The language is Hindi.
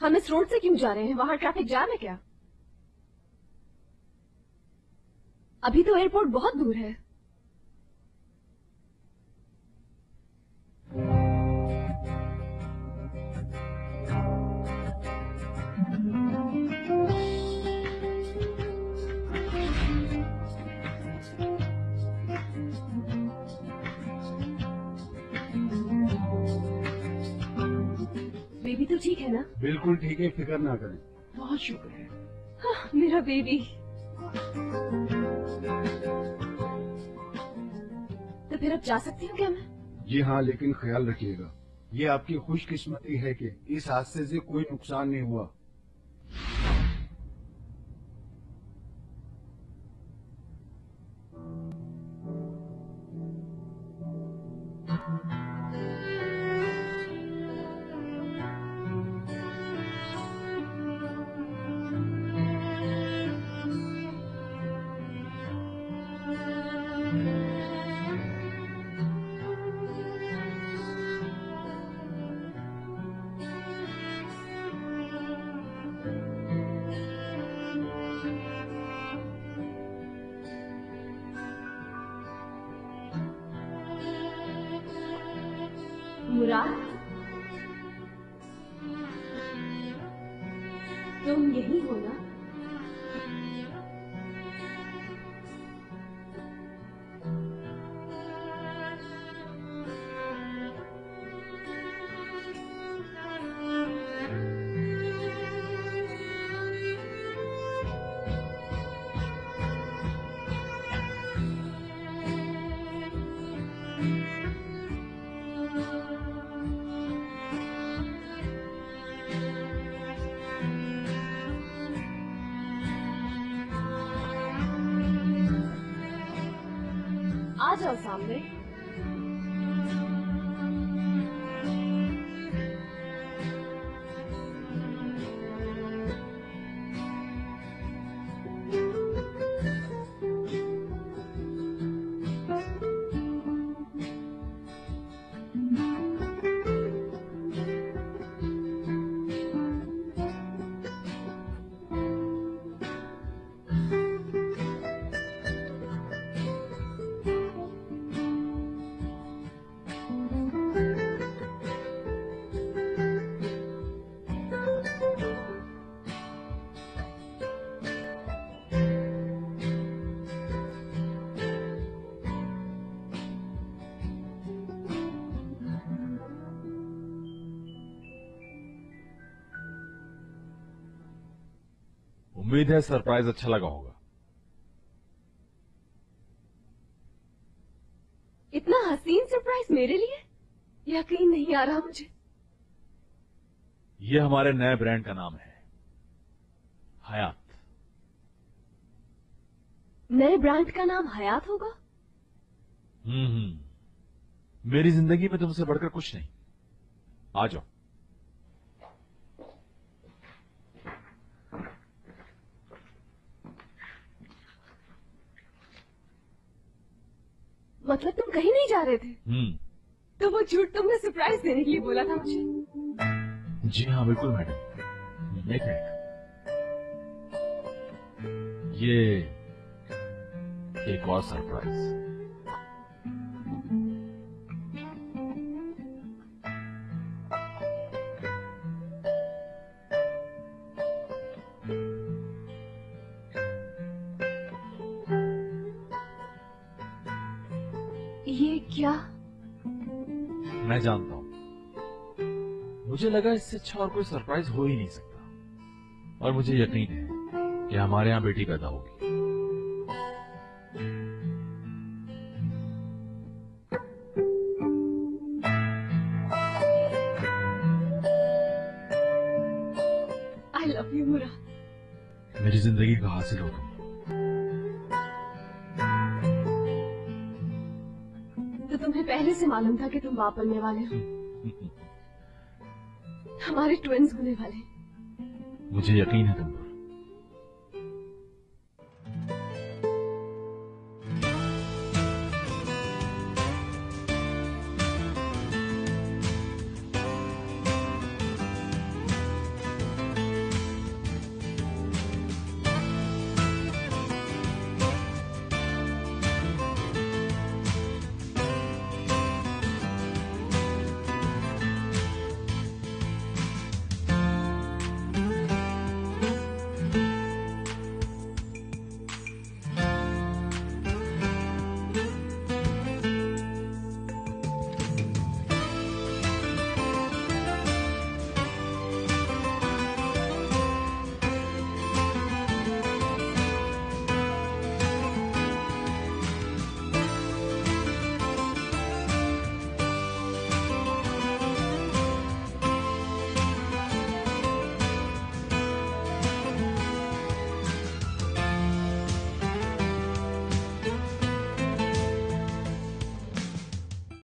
हम इस रोड से क्यों जा रहे हैं? वहां ट्रैफिक जाम है क्या? अभी तो एयरपोर्ट बहुत दूर है। बेबी तो ठीक है ना? बिल्कुल ठीक है, फिक्र ना करें। बहुत शुक्र है। हाँ, मेरा बेबी। तो फिर अब जा सकती हूँ क्या मैं? जी हाँ, लेकिन ख्याल रखिएगा, ये आपकी खुशकिस्मती है कि इस हादसे से कोई नुकसान नहीं हुआ। मुराद, तुम यही हो ना? आ जाओ सामने। उम्मीद है सरप्राइज अच्छा लगा होगा। इतना हसीन सरप्राइज मेरे लिए? यकीन नहीं आ रहा मुझे। ये हमारे नए ब्रांड का नाम है, हयात। नए ब्रांड का नाम हयात होगा? मेरी जिंदगी में तुमसे बढ़कर कुछ नहीं। आ जाओ। मतलब तुम कहीं नहीं जा रहे थे? तो वो झूठ तुमने सरप्राइज देने के लिए बोला था मुझे? जी हाँ बिल्कुल मैडम। एक मिनट, ये एक और सरप्राइज। ये क्या? मैं जानता हूं, मुझे लगा इससे अच्छा और कोई सरप्राइज हो ही नहीं सकता, और मुझे यकीन है कि हमारे यहां बेटी पैदा होगी। आई लव यू मुराद। मेरी जिंदगी का हासिल हो तुम। तो तुम्हें पहले से मालूम था कि तुम बाप बनने वाले हो? हमारे ट्विंस होने वाले। मुझे यकीन है तुम।